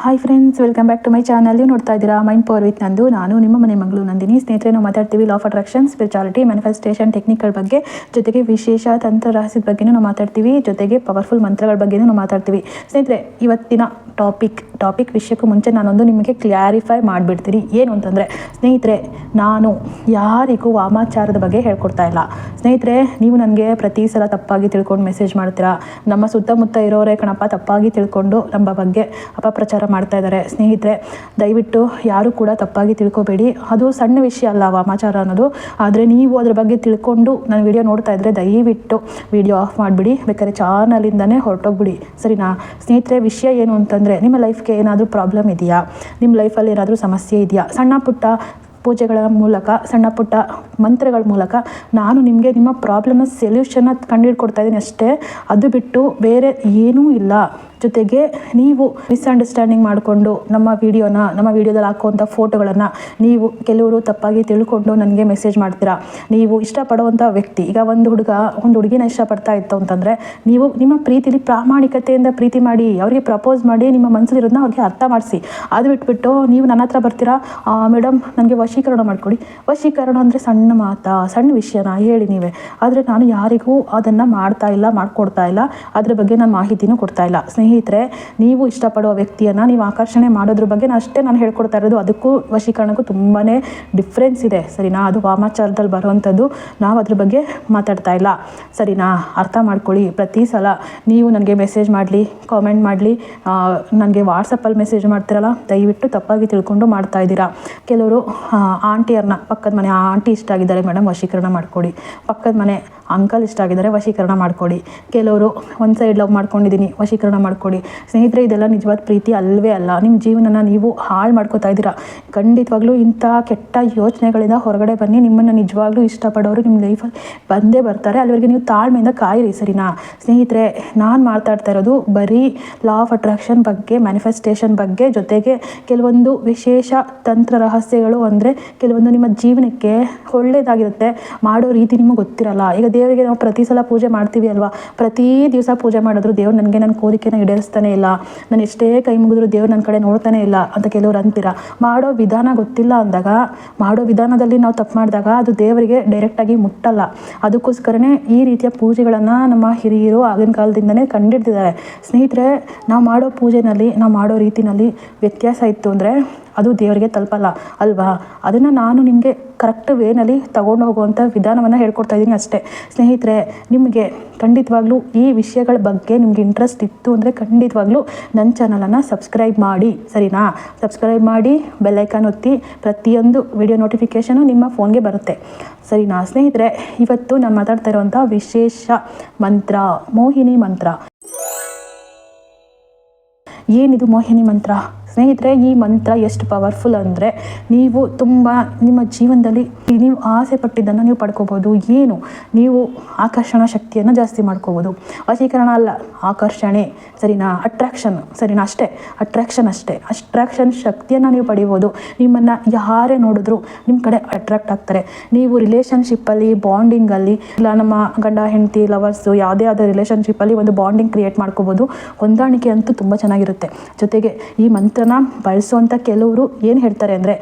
Hi friends, welcome back to my channel. ನೀವು ನೋಡ್ತಾ ಇದ್ದೀರಾ ಮೈಂಡ್ ಪವರ್ ವಿತ್ ನಂದು. ನಾನು ನಿಮ್ಮ ಮನೆ ಮಗಳು ನಂದಿನಿ. ಸ್ನೇಹಿತರೆ, ನಾವು ಮಾತಾಡ್ತೀವಿ law of attraction, spirituality, manifestation ಟೆಕ್ನಿಕ್ಗಳ ಬಗ್ಗೆ, ಜೊತೆಗೆ ವಿಶೇಷ ತಂತ್ರ ರಹಸ್ಯದ ಬಗ್ಗೆನೂ ನಾವು ಮಾತಾಡ್ತೀವಿ, ಜೊತೆಗೆ ಪವರ್ಫುಲ್ ಮಂತ್ರಗಳ ಬಗ್ಗೆನೂ ನಾವು ಮಾತಾಡ್ತೀವಿ. ಸ್ನೇಹಿತರೆ, ಇವತ್ತಿನ ಟಾಪಿಕ್ ವಿಷಯಕ್ಕೂ ಮುಂಚೆ ನಾನೊಂದು ನಿಮಗೆ ಕ್ಲಾರಿಫೈ ಮಾಡಿಬಿಡ್ತೀನಿ. ಏನು ಅಂತಂದರೆ, ಸ್ನೇಹಿತರೆ, ನಾನು ಯಾರಿಗೂ ವಾಮಾಚಾರದ ಬಗ್ಗೆ ಹೇಳ್ಕೊಡ್ತಾ ಇಲ್ಲ. ಸ್ನೇಹಿತರೆ, ನೀವು ನನಗೆ ಪ್ರತಿ ಸಲ ತಪ್ಪಾಗಿ ತಿಳ್ಕೊಂಡು ಮೆಸೇಜ್ ಮಾಡ್ತೀರಾ. ನಮ್ಮ ಸುತ್ತಮುತ್ತ ಇರೋರೇ ಕಣಪ್ಪ ತಪ್ಪಾಗಿ ತಿಳ್ಕೊಂಡು ನಮ್ಮ ಬಗ್ಗೆ ಅಪಪ್ರಚಾರ ಮಾಡ್ತಾ ಇದ್ದಾರೆ. ಸ್ನೇಹಿತರೆ, ದಯವಿಟ್ಟು ಯಾರು ಕೂಡ ತಪ್ಪಾಗಿ ತಿಳ್ಕೊಬೇಡಿ. ಅದು ಸಣ್ಣ ವಿಷಯ ಅಲ್ಲ ವಾಮಾಚಾರ ಅನ್ನೋದು. ಆದರೆ ನೀವು ಅದ್ರ ಬಗ್ಗೆ ತಿಳ್ಕೊಂಡು ನನ್ನ ವಿಡಿಯೋ ನೋಡ್ತಾ ಇದ್ದರೆ ದಯವಿಟ್ಟು ವಿಡಿಯೋ ಆಫ್ ಮಾಡಿಬಿಡಿ, ಬೇಕಾದ್ರೆ ಚಾನಲಿಂದನೇ ಹೊರಟೋಗ್ಬಿಡಿ, ಸರಿನಾ? ಸ್ನೇಹಿತರೆ, ವಿಷಯ ಏನು ಅಂತಂದರೆ, ನಿಮ್ಮ ಲೈಫ್ಗೆ ಏನಾದರೂ ಪ್ರಾಬ್ಲಮ್ ಇದೆಯಾ, ನಿಮ್ಮ ಲೈಫಲ್ಲಿ ಏನಾದರೂ ಸಮಸ್ಯೆ ಇದೆಯಾ, ಸಣ್ಣ ಪುಟ್ಟ ಪೂಜೆಗಳ ಮೂಲಕ, ಸಣ್ಣ ಪುಟ್ಟ ಮಂತ್ರಗಳ ಮೂಲಕ ನಾನು ನಿಮಗೆ ನಿಮ್ಮ ಪ್ರಾಬ್ಲಮ್ನ ಸೊಲ್ಯೂಷನ್ನ ಕಂಡುಹಿಡ್ಕೊಡ್ತಾ ಇದ್ದೀನಿ ಅಷ್ಟೇ. ಅದು ಬಿಟ್ಟು ಬೇರೆ ಏನೂ ಇಲ್ಲ. ಜೊತೆಗೆ ನೀವು ಮಿಸ್ಅಂಡರ್ಸ್ಟ್ಯಾಂಡಿಂಗ್ ಮಾಡಿಕೊಂಡು ನಮ್ಮ ವಿಡಿಯೋದಲ್ಲಿ ಹಾಕುವಂಥ ಫೋಟೋಗಳನ್ನು ನೀವು ಕೆಲವರು ತಪ್ಪಾಗಿ ತಿಳ್ಕೊಂಡು ನನಗೆ ಮೆಸೇಜ್ ಮಾಡ್ತೀರಾ. ನೀವು ಇಷ್ಟಪಡುವಂಥ ವ್ಯಕ್ತಿ, ಈಗ ಒಂದು ಹುಡುಗಿನ ಇಷ್ಟಪಡ್ತಾ ಇತ್ತು ಅಂತಂದರೆ, ನೀವು ನಿಮ್ಮ ಪ್ರೀತಿಲಿ ಪ್ರಾಮಾಣಿಕತೆಯಿಂದ ಪ್ರೀತಿ ಮಾಡಿ, ಅವರಿಗೆ ಪ್ರಪೋಸ್ ಮಾಡಿ, ನಿಮ್ಮ ಮನಸ್ಸಲ್ಲಿರೋದನ್ನ ಅವ್ರಿಗೆ ಅರ್ಥ ಮಾಡಿಸಿ. ಅದು ಬಿಟ್ಬಿಟ್ಟು ನೀವು ನನ್ನ ಹತ್ರ ಬರ್ತೀರಾ, ಮೇಡಮ್ ನನಗೆ ವಶೀಕರಣ ಮಾಡಿಕೊಡಿ. ವಶೀಕರಣ ಅಂದರೆ ಸಣ್ಣ ಮಾತಾ, ಸಣ್ಣ ವಿಷಯನ ಹೇಳಿ ನೀವೇ. ಆದರೆ ನಾನು ಯಾರಿಗೂ ಅದನ್ನು ಮಾಡಿಕೊಡ್ತಾ ಇಲ್ಲ. ಅದ್ರ ಬಗ್ಗೆ ನಾನು ಮಾಹಿತಿನೂ ಕೊಡ್ತಾ ಇಲ್ಲ. ಸ್ನೇಹಿತರೆ, ನೀವು ಇಷ್ಟಪಡುವ ವ್ಯಕ್ತಿಯನ್ನು ನೀವು ಆಕರ್ಷಣೆ ಮಾಡೋದ್ರ ಬಗ್ಗೆ ನಾನು ಹೇಳ್ಕೊಡ್ತಾ ಇರೋದು. ಅದಕ್ಕೂ ವಶೀಕರಣಕ್ಕೂ ತುಂಬಾ ಡಿಫ್ರೆನ್ಸ್ ಇದೆ, ಸರಿನಾ? ಅದು ವಾಮಾಚಾರದಲ್ಲಿ ಬರುವಂಥದ್ದು. ನಾವು ಅದ್ರ ಬಗ್ಗೆ ಮಾತಾಡ್ತಾ ಇಲ್ಲ, ಸರಿನಾ? ಅರ್ಥ ಮಾಡ್ಕೊಳ್ಳಿ. ಪ್ರತಿ ಸಲ ನೀವು ನನಗೆ ಮೆಸೇಜ್ ಮಾಡಲಿ, ಕಾಮೆಂಟ್ ಮಾಡಲಿ, ನನಗೆ ವಾಟ್ಸಪ್ಪಲ್ಲಿ ಮೆಸೇಜ್ ಮಾಡ್ತಿರಲ್ಲ, ದಯವಿಟ್ಟು ತಪ್ಪಾಗಿ ತಿಳ್ಕೊಂಡು ಮಾಡ್ತಾ ಇದ್ದೀರಾ. ಕೆಲವರು ಆಂಟಿಯರ್ನ, ಪಕ್ಕದ ಮನೆ ಆಂಟಿ ಇಷ್ಟ ಆಗಿದ್ದಾರೆ ಮೇಡಮ್, ವಶೀಕರಣ ಮಾಡಿಕೊಡಿ. ಪಕ್ಕದ ಮನೆ ಅಂಕಲ್ ಇಷ್ಟ ಆಗಿದ್ದಾರೆ, ವಶೀಕರಣ ಮಾಡಿಕೊಡಿ. ಕೆಲವರು ಒಂದು ಸೈಡ್ ಲವ್ ಮಾಡ್ಕೊಂಡಿದ್ದೀನಿ, ವಶೀಕರಣ ಮಾಡಿಕೊಡಿ. ಸ್ನೇಹಿತರೆ, ಇದೆಲ್ಲ ನಿಜವಾದ ಪ್ರೀತಿ ಅಲ್ಲವೇ ಅಲ್ಲ. ನಿಮ್ಮ ಜೀವನನ ನೀವು ಹಾಳು ಮಾಡ್ಕೋತಾ ಇದ್ದೀರಾ. ಖಂಡಿತವಾಗ್ಲೂ ಇಂಥ ಕೆಟ್ಟ ಯೋಚನೆಗಳಿಂದ ಹೊರಗಡೆ ಬನ್ನಿ. ನಿಮ್ಮನ್ನು ನಿಜವಾಗ್ಲೂ ಇಷ್ಟಪಡೋರು ನಿಮ್ಮ ಲೈಫಲ್ಲಿ ಬಂದೇ ಬರ್ತಾರೆ. ಅಲ್ಲಿವರೆಗೆ ನೀವು ತಾಳ್ಮೆಯಿಂದ ಕಾಯಿರಿ, ಸರಿನಾ? ಸ್ನೇಹಿತರೆ, ನಾನು ಮಾತಾಡ್ತಾ ಇರೋದು ಬರೀ ಲಾ ಆಫ್ ಅಟ್ರಾಕ್ಷನ್ ಬಗ್ಗೆ, ಮ್ಯಾನಿಫೆಸ್ಟೇಷನ್ ಬಗ್ಗೆ, ಜೊತೆಗೆ ಕೆಲವೊಂದು ವಿಶೇಷ ತಂತ್ರ ರಹಸ್ಯಗಳು. ಅಂದರೆ ಕೆಲವೊಂದು ನಿಮ್ಮ ಜೀವನಕ್ಕೆ ಒಳ್ಳೆಯದಾಗಿರುತ್ತೆ, ಮಾಡೋ ರೀತಿ ನಿಮಗೆ ಗೊತ್ತಿರಲ್ಲ. ಈಗ ದೇವರಿಗೆ ನಾವು ಪ್ರತಿ ಸಲ ಪೂಜೆ ಮಾಡ್ತೀವಿ ಅಲ್ವಾ? ಪ್ರತಿ ದಿವಸ ಪೂಜೆ ಮಾಡಿದ್ರು ದೇವ್ರು ನನಗೆ ನನ್ನ ಕೋರಿಕೆನ ಈಡೇರಿಸ್ತಾನೆ ಇಲ್ಲ, ನಾನು ಎಷ್ಟೇ ಕೈ ಮುಗಿದ್ರು ದೇವ್ರು ನನ್ನ ಕಡೆ ನೋಡ್ತಾನೆ ಇಲ್ಲ ಅಂತ ಕೆಲವ್ರು ಅಂತೀರಾ. ಮಾಡೋ ವಿಧಾನ ಗೊತ್ತಿಲ್ಲ ಅಂದಾಗ, ಮಾಡೋ ವಿಧಾನದಲ್ಲಿ ನಾವು ತಪ್ಪು ಮಾಡಿದಾಗ ಅದು ದೇವರಿಗೆ ಡೈರೆಕ್ಟಾಗಿ ಮುಟ್ಟಲ್ಲ. ಅದಕ್ಕೋಸ್ಕರನೇ ಈ ರೀತಿಯ ಪೂಜೆಗಳನ್ನು ನಮ್ಮ ಹಿರಿಯರು ಆಗಿನ ಕಾಲದಿಂದನೇ ಕಂಡಿಡ್ದಿದ್ದಾರೆ. ಸ್ನೇಹಿತರೆ, ನಾವು ಮಾಡೋ ಪೂಜೆನಲ್ಲಿ, ನಾವು ಮಾಡೋ ರೀತಿನಲ್ಲಿ ವ್ಯತ್ಯಾಸ ಇತ್ತು ಅಂದರೆ ಅದು ದೇವರಿಗೆ ತಲುಪಲ್ಲ ಅಲ್ವಾ? ಅದನ್ನು ನಾನು ನಿಮಗೆ ಕರೆಕ್ಟ್ ವೇನಲ್ಲಿ ತಗೊಂಡು ಹೋಗುವಂಥ ವಿಧಾನವನ್ನು ಹೇಳ್ಕೊಡ್ತಾ ಇದ್ದೀನಿ ಅಷ್ಟೇ. ಸ್ನೇಹಿತರೆ, ನಿಮಗೆ ಖಂಡಿತವಾಗ್ಲೂ ಈ ವಿಷಯಗಳ ಬಗ್ಗೆ ನಿಮಗೆ ಇಂಟ್ರೆಸ್ಟ್ ಇತ್ತು ಅಂದರೆ ಖಂಡಿತವಾಗ್ಲೂ ನನ್ನ ಚಾನಲನ್ನು ಸಬ್ಸ್ಕ್ರೈಬ್ ಮಾಡಿ, ಸರಿನಾ? ಸಬ್ಸ್ಕ್ರೈಬ್ ಮಾಡಿ, ಬೆಲ್ಲೈಕಾನ್ ಒತ್ತಿ. ಪ್ರತಿಯೊಂದು ವಿಡಿಯೋ ನೋಟಿಫಿಕೇಷನು ನಿಮ್ಮ ಫೋನ್ಗೆ ಬರುತ್ತೆ, ಸರಿನಾ? ಸ್ನೇಹಿತರೆ, ಇವತ್ತು ನಾನು ಮಾತಾಡ್ತಾ ಇರುವಂಥ ವಿಶೇಷ ಮಂತ್ರ ಮೋಹಿನಿ ಮಂತ್ರ. ಏನಿದು ಮೋಹಿನಿ ಮಂತ್ರ? ಸ್ನೇಹಿತರೆ, ಈ ಮಂತ್ರ ಎಷ್ಟು ಪವರ್ಫುಲ್ ಅಂದರೆ, ನೀವು ತುಂಬ ನಿಮ್ಮ ಜೀವನದಲ್ಲಿ ನೀವು ಆಸೆ ಪಟ್ಟಿದ್ದನ್ನು ನೀವು ಪಡ್ಕೋಬೋದು. ಏನು, ನೀವು ಆಕರ್ಷಣಾ ಶಕ್ತಿಯನ್ನು ಜಾಸ್ತಿ ಮಾಡ್ಕೋಬೋದು. ವಶೀಕರಣ ಅಲ್ಲ, ಆಕರ್ಷಣೆ, ಸರಿನಾ? ಅಟ್ರಾಕ್ಷನ್, ಸರಿನಾ? ಅಟ್ರಾಕ್ಷನ್ ಶಕ್ತಿಯನ್ನು ನೀವು ಪಡಿಬೋದು. ನಿಮ್ಮನ್ನು ಯಾರೇ ನೋಡಿದ್ರು ನಿಮ್ಮ ಕಡೆ ಅಟ್ರಾಕ್ಟ್ ಆಗ್ತಾರೆ. ನೀವು ರಿಲೇಷನ್ಶಿಪ್ಪಲ್ಲಿ, ಬಾಂಡಿಂಗಲ್ಲಿ, ಇಲ್ಲ ನಮ್ಮ ಗಂಡ ಹೆಂಡತಿ ಲವರ್ಸು ಯಾವುದೇ ಆದ ರಿಲೇಷನ್ಶಿಪ್ಪಲ್ಲಿ ಒಂದು ಬಾಂಡಿಂಗ್ ಕ್ರಿಯೇಟ್ ಮಾಡ್ಕೋಬೋದು. ಹೊಂದಾಣಿಕೆ ಅಂತೂ ತುಂಬ ಚೆನ್ನಾಗಿರುತ್ತೆ. ಜೊತೆಗೆ ಈ ಮಂತ್ರನ ಬಳಸುವಂಥ ಕೆಲವರು ಏನು ಹೇಳ್ತಾರೆ ಅಂದರೆ,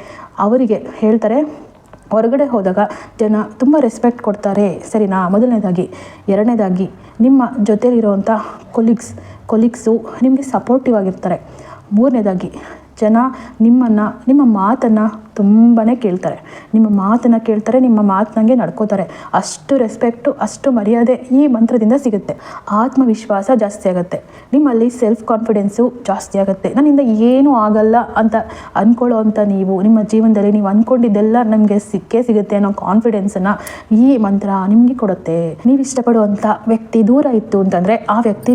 ಅವರಿಗೆ ಹೇಳ್ತಾರೆ ಹೊರಗಡೆ ಹೋದಾಗ ಜನ ತುಂಬ ರೆಸ್ಪೆಕ್ಟ್ ಕೊಡ್ತಾರೆ, ಸರಿನಾ? ಮೊದಲನೇದಾಗಿ. ಎರಡನೇದಾಗಿ, ನಿಮ್ಮ ಜೊತೆಲಿರುವಂಥ ಕೊಲೀಗ್ಸು ನಿಮಗೆ ಸಪೋರ್ಟಿವ್ ಆಗಿರ್ತಾರೆ. ಮೂರನೇದಾಗಿ, ಜನ ನಿಮ್ಮ ಮಾತನ್ನು ತುಂಬಾ ಕೇಳ್ತಾರೆ. ನಿಮ್ಮ ಮಾತನಾಗೆ ನಡ್ಕೋತಾರೆ. ಅಷ್ಟು ರೆಸ್ಪೆಕ್ಟು, ಅಷ್ಟು ಮರ್ಯಾದೆ ಈ ಮಂತ್ರದಿಂದ ಸಿಗುತ್ತೆ. ಆತ್ಮವಿಶ್ವಾಸ ಜಾಸ್ತಿ ಆಗುತ್ತೆ. ನಿಮ್ಮಲ್ಲಿ ಸೆಲ್ಫ್ ಕಾನ್ಫಿಡೆನ್ಸು ಜಾಸ್ತಿ ಆಗುತ್ತೆ. ನನ್ನಿಂದ ಏನೂ ಆಗಲ್ಲ ಅಂತ ಅಂದ್ಕೊಳ್ಳೋ ಅಂಥ ನೀವು, ನಿಮ್ಮ ಜೀವನದಲ್ಲಿ ನೀವು ಅಂದ್ಕೊಂಡಿದ್ದೆಲ್ಲ ನಮಗೆ ಸಿಗುತ್ತೆ ಅನ್ನೋ ಕಾನ್ಫಿಡೆನ್ಸನ್ನು ಈ ಮಂತ್ರ ನಿಮಗೆ ಕೊಡುತ್ತೆ. ನೀವು ಇಷ್ಟಪಡುವಂಥ ವ್ಯಕ್ತಿ ದೂರ ಇತ್ತು ಅಂತಂದರೆ, ಆ ವ್ಯಕ್ತಿ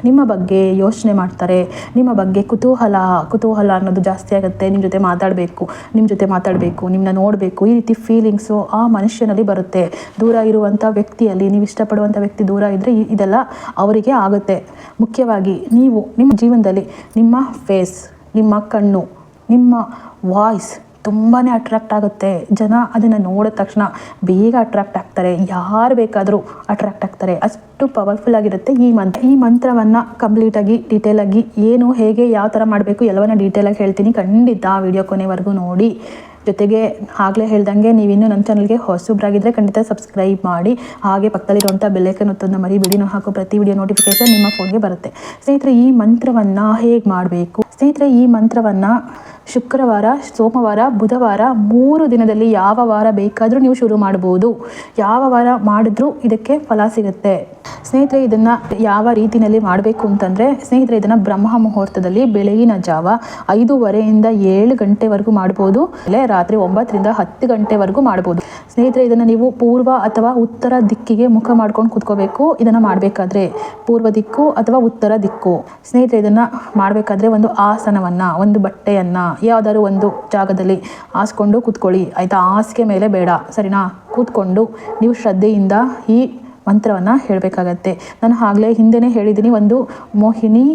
ನಿಮ್ಮ ಬಗ್ಗೆ ಯೋಚನೆ ಮಾಡ್ತಾರೆ. ನಿಮ್ಮ ಬಗ್ಗೆ ಕುತೂಹಲ ಅನ್ನೋದು ಜಾಸ್ತಿ ಆಗುತ್ತೆ. ನಿಮ್ಮ ಜೊತೆ ಮಾತಾಡಬೇಕು, ನಿಮ್ಮನ್ನ ನೋಡಬೇಕು, ಈ ರೀತಿ ಫೀಲಿಂಗ್ಸು ಆ ಮನುಷ್ಯನಲ್ಲಿ ಬರುತ್ತೆ. ದೂರ ಇರುವಂಥ ವ್ಯಕ್ತಿಯಲ್ಲಿ, ನೀವು ಇಷ್ಟಪಡುವಂಥ ವ್ಯಕ್ತಿ ದೂರ ಇದ್ದರೆ ಇದೆಲ್ಲ ಅವರಿಗೆ ಆಗುತ್ತೆ. ಮುಖ್ಯವಾಗಿ ನೀವು ನಿಮ್ಮ ಜೀವನದಲ್ಲಿ ನಿಮ್ಮ ಫೇಸ್, ನಿಮ್ಮ ಕಣ್ಣು, ನಿಮ್ಮ ವಾಯ್ಸ್ ತುಂಬಾ ಅಟ್ರಾಕ್ಟ್ ಆಗುತ್ತೆ. ಜನ ಅದನ್ನು ನೋಡಿದ ತಕ್ಷಣ ಬೇಗ ಅಟ್ರಾಕ್ಟ್ ಆಗ್ತಾರೆ, ಯಾರು ಬೇಕಾದರೂ ಅಟ್ರಾಕ್ಟ್ ಆಗ್ತಾರೆ. ಅಷ್ಟು ಪವರ್ಫುಲ್ ಆಗಿರುತ್ತೆ ಈ ಮಂತ್ರವನ್ನು ಕಂಪ್ಲೀಟಾಗಿ ಡೀಟೇಲಾಗಿ ಏನು ಹೇಗೆ ಯಾವ ಥರ ಮಾಡಬೇಕು ಎಲ್ಲವನ್ನ ಡೀಟೇಲಾಗಿ ಹೇಳ್ತೀನಿ. ಖಂಡಿತ ವಿಡಿಯೋ ಕೊನೆವರೆಗೂ ನೋಡಿ. ಜೊತೆಗೆ ಆಗಲೇ ಹೇಳ್ದಂಗೆ ನೀವಿನ್ನೂ ನನ್ನ ಚಾನಲ್ಗೆ ಹೊಸಬ್ರಾಗಿದ್ದರೆ ಖಂಡಿತ ಸಬ್ಸ್ಕ್ರೈಬ್ ಮಾಡಿ. ಹಾಗೆ ಪಕ್ಕದಲ್ಲಿರುವಂಥ ಬೆಲ್ಲೈಕನ್ ಒತ್ತೋದನ್ನ ಮರಿಬೇಡಿ. ನಾವು ಹಾಕೋ ಪ್ರತಿ ವಿಡಿಯೋ ನೋಟಿಫಿಕೇಶನ್ ನಿಮ್ಮ ಫೋನ್ಗೆ ಬರುತ್ತೆ. ಸ್ನೇಹಿತರೆ, ಈ ಮಂತ್ರವನ್ನು ಹೇಗೆ ಮಾಡಬೇಕು? ಸ್ನೇಹಿತರೆ, ಈ ಮಂತ್ರವನ್ನು ಶುಕ್ರವಾರ, ಸೋಮವಾರ, ಬುಧವಾರ 3 ದಿನದಲ್ಲಿ ಯಾವ ವಾರ ಬೇಕಾದರೂ ನೀವು ಶುರು ಮಾಡ್ಬೋದು. ಯಾವ ವಾರ ಮಾಡಿದ್ರೂ ಇದಕ್ಕೆ ಫಲ ಸಿಗುತ್ತೆ. ಸ್ನೇಹಿತರೆ, ಇದನ್ನು ಯಾವ ರೀತಿಯಲ್ಲಿ ಮಾಡಬೇಕು ಅಂತಂದರೆ, ಸ್ನೇಹಿತರೆ ಇದನ್ನು ಬ್ರಹ್ಮ ಮುಹೂರ್ತದಲ್ಲಿ ಬೆಳಗಿನ ಜಾವ 5:30 7 ಗಂಟೆವರೆಗೂ ಮಾಡ್ಬೋದು. ಅಲ್ಲೇ ರಾತ್ರಿ 9ರಿಂದ 10 ಗಂಟೆವರೆಗೂ ಮಾಡ್ಬೋದು. ಸ್ನೇಹಿತರೆ, ಇದನ್ನು ನೀವು ಪೂರ್ವ ಅಥವಾ ಉತ್ತರ ದಿಕ್ಕಿಗೆ ಮುಖ ಮಾಡ್ಕೊಂಡು ಕೂತ್ಕೋಬೇಕು. ಇದನ್ನು ಮಾಡಬೇಕಾದ್ರೆ ಪೂರ್ವ ದಿಕ್ಕು ಅಥವಾ ಉತ್ತರ ದಿಕ್ಕು. ಸ್ನೇಹಿತರೆ, ಇದನ್ನು ಮಾಡಬೇಕಾದ್ರೆ ಒಂದು ಆಸನವನ್ನು, ಒಂದು ಬಟ್ಟೆಯನ್ನು ಯಾವುದಾದ್ರು ಒಂದು ಜಾಗದಲ್ಲಿ ಹಾಸ್ಕೊಂಡು ಕೂತ್ಕೊಳ್ಳಿ, ಆಯಿತಾ? ಹಾಸಿಗೆ ಮೇಲೆ ಬೇಡ, ಸರಿನಾ? ಕೂತ್ಕೊಂಡು ನೀವು ಶ್ರದ್ಧೆಯಿಂದ ಈ ಮಂತ್ರವನ್ನು ಹೇಳಬೇಕಾಗತ್ತೆ. ನಾನು ಆಗಲೇ ಹಿಂದೆನೇ ಹೇಳಿದ್ದೀನಿ, ಒಂದು ಮೋಹಿನಿ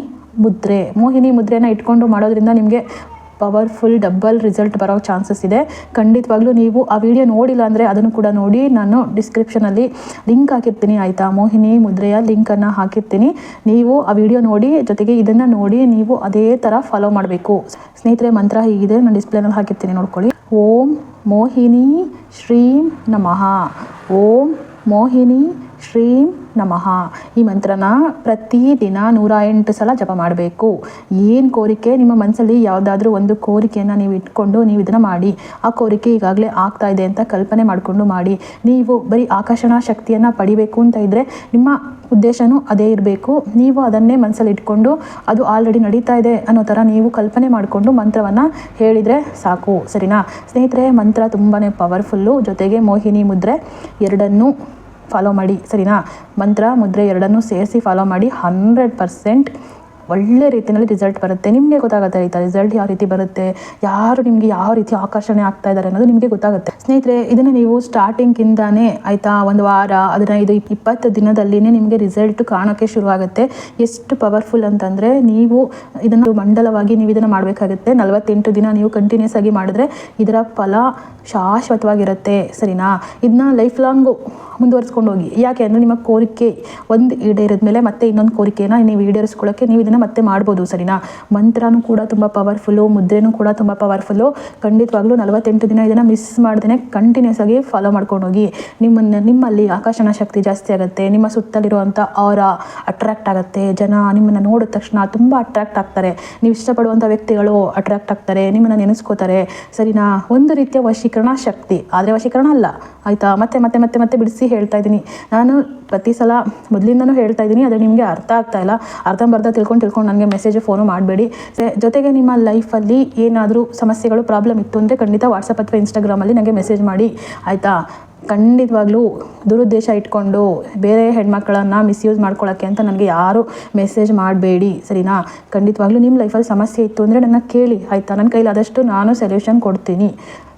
ಮುದ್ರೆನ ಇಟ್ಕೊಂಡು ಮಾಡೋದ್ರಿಂದ ನಿಮಗೆ ಪವರ್ಫುಲ್ ಡಬಲ್ ರಿಸಲ್ಟ್ ಬರೋ ಚಾನ್ಸಸ್ ಇದೆ. ಖಂಡಿತವಾಗ್ಲೂ ನೀವು ಆ ವಿಡಿಯೋ ನೋಡಿಲ್ಲ ಅಂದರೆ ಅದನ್ನು ಕೂಡ ನೋಡಿ. ನಾನು ಡಿಸ್ಕ್ರಿಪ್ಷನಲ್ಲಿ ಲಿಂಕ್ ಹಾಕಿರ್ತೀನಿ, ಆಯಿತಾ? ಮೋಹಿನಿ ಮುದ್ರೆಯ ಲಿಂಕನ್ನು ಹಾಕಿರ್ತೀನಿ. ನೀವು ಆ ವಿಡಿಯೋ ನೋಡಿ, ಜೊತೆಗೆ ಇದನ್ನು ನೋಡಿ ನೀವು ಅದೇ ಥರ ಫಾಲೋ ಮಾಡಬೇಕು. ಸ್ನೇಹಿತರೆ, ಮಂತ್ರ ಹೀಗಿದೆ, ನಾನು ಡಿಸ್ಪ್ಲೇನಲ್ಲಿ ಹಾಕಿರ್ತೀನಿ, ನೋಡ್ಕೊಳ್ಳಿ. ಓಂ ಮೋಹಿನಿ ಶ್ರೀಂ ನಮಃ. ಓಂ ಮೋಹಿನಿ ಶ್ರೀಂ ನಮಃ. ಈ ಮಂತ್ರನ ಪ್ರತಿದಿನ 108 ಸಲ ಜಪ ಮಾಡಬೇಕು. ಏನು ಕೋರಿಕೆ ನಿಮ್ಮ ಮನಸ್ಸಲ್ಲಿ ಯಾವುದಾದ್ರೂ ಒಂದು ಕೋರಿಕೆಯನ್ನು ನೀವು ಇಟ್ಕೊಂಡು ನೀವು ಇದನ್ನು ಮಾಡಿ. ಆ ಕೋರಿಕೆ ಈಗಾಗಲೇ ಆಗ್ತಾ ಇದೆ ಅಂತ ಕಲ್ಪನೆ ಮಾಡಿಕೊಂಡು ಮಾಡಿ. ನೀವು ಬರೀ ಆಕರ್ಷಣಾ ಶಕ್ತಿಯನ್ನು ಪಡಿಬೇಕು ಅಂತ ಇದ್ದರೆ ನಿಮ್ಮ ಉದ್ದೇಶನೂ ಅದೇ ಇರಬೇಕು. ನೀವು ಅದನ್ನೇ ಮನಸ್ಸಲ್ಲಿ ಇಟ್ಕೊಂಡು ಅದು ಆಲ್ರೆಡಿ ನಡೀತಾ ಇದೆ ಅನ್ನೋ ಥರ ನೀವು ಕಲ್ಪನೆ ಮಾಡಿಕೊಂಡು ಮಂತ್ರವನ್ನು ಹೇಳಿದರೆ ಸಾಕು, ಸರಿನಾ? ಸ್ನೇಹಿತರೆ, ಮಂತ್ರ ತುಂಬಾ ಪವರ್ಫುಲ್ಲು. ಜೊತೆಗೆ ಮೋಹಿನಿ ಮುದ್ರೆ ಎರಡನ್ನೂ ಫಾಲೋ ಮಾಡಿ, ಸರಿನಾ? ಮಂತ್ರ ಮುದ್ರೆ ಎರಡನ್ನೂ ಸೇರಿಸಿ ಫಾಲೋ ಮಾಡಿ. 100% ಒಳ್ಳೆ ರೀತಿಯಲ್ಲಿ ರಿಸಲ್ಟ್ ಬರುತ್ತೆ. ನಿಮಗೆ ಗೊತ್ತಾಗುತ್ತೆ, ಆಯಿತಾ? ರಿಸಲ್ಟ್ ಯಾವ ರೀತಿ ಬರುತ್ತೆ, ಯಾರು ನಿಮಗೆ ಯಾವ ರೀತಿ ಆಕರ್ಷಣೆ ಆಗ್ತಾ ಇದ್ದಾರೆ ಅನ್ನೋದು ನಿಮಗೆ ಗೊತ್ತಾಗುತ್ತೆ. ಸ್ನೇಹಿತರೆ, ಇದನ್ನು ನೀವು ಸ್ಟಾರ್ಟಿಂಗಿಂದಾನೇ, ಆಯಿತಾ, ಒಂದು ವಾರ 15-20 ದಿನದಲ್ಲಿನೇ ನಿಮಗೆ ರಿಸಲ್ಟ್ ಕಾಣೋಕ್ಕೆ ಶುರುವಾಗುತ್ತೆ. ಎಷ್ಟು ಪವರ್ಫುಲ್ ಅಂತಂದರೆ, ನೀವು ಇದನ್ನು ಮಂಡಲವಾಗಿ ನೀವು ಇದನ್ನು ಮಾಡಬೇಕಾಗುತ್ತೆ. 48 ದಿನ ನೀವು ಕಂಟಿನ್ಯೂಸ್ ಆಗಿ ಮಾಡಿದ್ರೆ ಇದರ ಫಲ ಶಾಶ್ವತವಾಗಿರುತ್ತೆ, ಸರಿನಾ? ಇದನ್ನ ಲೈಫ್ ಲಾಂಗು ಮುಂದುವರಿಸ್ಕೊಂಡು ಹೋಗಿ. ಯಾಕೆ ಅಂದರೆ ನಿಮ್ಮ ಕೋರಿಕೆ ಒಂದು ಈಡೇರಿದ ಮೇಲೆ ಮತ್ತೆ ಇನ್ನೊಂದು ಕೋರಿಕೆನ ನೀವು ಈಡೇರಿಸ್ಕೊಳ್ಳೋಕ್ಕೆ ನೀವು ಇದನ್ನು ಮತ್ತೆ ಮಾಡ್ಬೋದು, ಸರಿನಾ? ಮಂತ್ರನೂ ಕೂಡ ತುಂಬ ಪವರ್ಫುಲ್ಲು, ಮುದ್ರೆನೂ ಕೂಡ ತುಂಬ ಪವರ್ಫುಲ್ಲು. ಖಂಡಿತವಾಗ್ಲೂ 48 ದಿನ ಇದನ್ನು ಮಿಸ್ ಮಾಡ್ದೇ ಕಂಟಿನ್ಯೂಸ್ ಆಗಿ ಫಾಲೋ ಮಾಡ್ಕೊಂಡು ಹೋಗಿ. ನಿಮ್ಮಲ್ಲಿ ಆಕರ್ಷಣಾ ಶಕ್ತಿ ಜಾಸ್ತಿ ಆಗುತ್ತೆ. ನಿಮ್ಮ ಸುತ್ತಲಿರುವಂಥ ಆರಾ ಅಟ್ರಾಕ್ಟ್ ಆಗುತ್ತೆ. ಜನ ನಿಮ್ಮನ್ನು ನೋಡಿದ ತಕ್ಷಣ ತುಂಬ ಅಟ್ರಾಕ್ಟ್ ಆಗ್ತಾರೆ. ನೀವು ಇಷ್ಟಪಡುವಂಥ ವ್ಯಕ್ತಿಗಳು ಅಟ್ರಾಕ್ಟ್ ಆಗ್ತಾರೆ, ನಿಮ್ಮನ್ನು ನೆನೆಸ್ಕೋತಾರೆ, ಸರಿನಾ? ಒಂದು ರೀತಿಯ ವಶೀಕರಣ ಶಕ್ತಿ, ಆದರೆ ವಶೀಕರಣ ಅಲ್ಲ, ಆಯಿತಾ? ಮತ್ತೆ ಮತ್ತೆ ಮತ್ತೆ ಮತ್ತೆ ಬಿಡಿಸಿ ಹೇಳ್ತಾ ಇದ್ದೀನಿ. ನಾನು ಪ್ರತಿ ಸಲ ಮೊದಲಿಂದನೂ ಹೇಳ್ತಾ ಇದ್ದೀನಿ, ಆದರೆ ನಿಮಗೆ ಅರ್ಥ ಆಗ್ತಾ ಇಲ್ಲ. ಅರ್ಧಂಬರ್ಧ ತಿಳ್ಕೊಂಡು ನನಗೆ ಮೆಸೇಜು ಫೋನು ಮಾಡಬೇಡಿ. ಜೊತೆಗೆ ನಿಮ್ಮ ಲೈಫಲ್ಲಿ ಏನಾದರೂ ಸಮಸ್ಯೆಗಳು ಪ್ರಾಬ್ಲಮ್ ಇತ್ತು ಅಂದರೆ ಖಂಡಿತ ವಾಟ್ಸಪ್ ಅಥವಾ ಇನ್ಸ್ಟಾಗ್ರಾಮಲ್ಲಿ ನನಗೆ ಮೆಸೇಜ್ ಮಾಡಿ, ಆಯಿತಾ? ಖಂಡಿತವಾಗ್ಲೂ ದುರುದ್ದೇಶ ಇಟ್ಕೊಂಡು ಬೇರೆ ಹೆಣ್ಮಕ್ಳನ್ನು ಮಿಸ್ಯೂಸ್ ಮಾಡ್ಕೊಳ್ಳೋಕ್ಕೆ ಅಂತ ನನಗೆ ಯಾರೂ ಮೆಸೇಜ್ ಮಾಡಬೇಡಿ, ಸರಿನಾ? ಖಂಡಿತವಾಗ್ಲೂ ನಿಮ್ಮ ಲೈಫಲ್ಲಿ ಸಮಸ್ಯೆ ಇತ್ತು ಅಂದರೆ ನನ್ನ ಕೇಳಿ, ಆಯಿತಾ? ನನ್ನ ಕೈಲಾದಷ್ಟು ನಾನು ಸೊಲ್ಯೂಷನ್ ಕೊಡ್ತೀನಿ.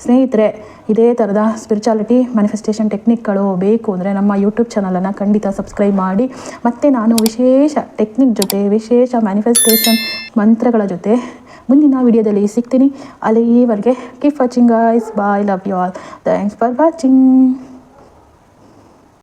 ಸ್ನೇಹಿತರೆ, ಇದೇ ಥರದ ಸ್ಪಿರಿಚುಯಾಲಿಟಿ ಮ್ಯಾನಿಫೆಸ್ಟೇಷನ್ ಟೆಕ್ನಿಕ್ಗಳು ಬೇಕು ಅಂದರೆ ನಮ್ಮ ಯೂಟ್ಯೂಬ್ ಚಾನಲನ್ನು ಖಂಡಿತ ಸಬ್ಸ್ಕ್ರೈಬ್ ಮಾಡಿ. ಮತ್ತು ನಾನು ವಿಶೇಷ ಟೆಕ್ನಿಕ್ ಜೊತೆ, ವಿಶೇಷ ಮ್ಯಾನಿಫೆಸ್ಟೇಷನ್ ಮಂತ್ರಗಳ ಜೊತೆ ಮುಂದಿನ ವಿಡಿಯೋದಲ್ಲಿ ಸಿಗ್ತೀನಿ. ಅಲ್ಲಿವರೆಗೆ keep watching guys. Bye. Love you all. Thanks for watching.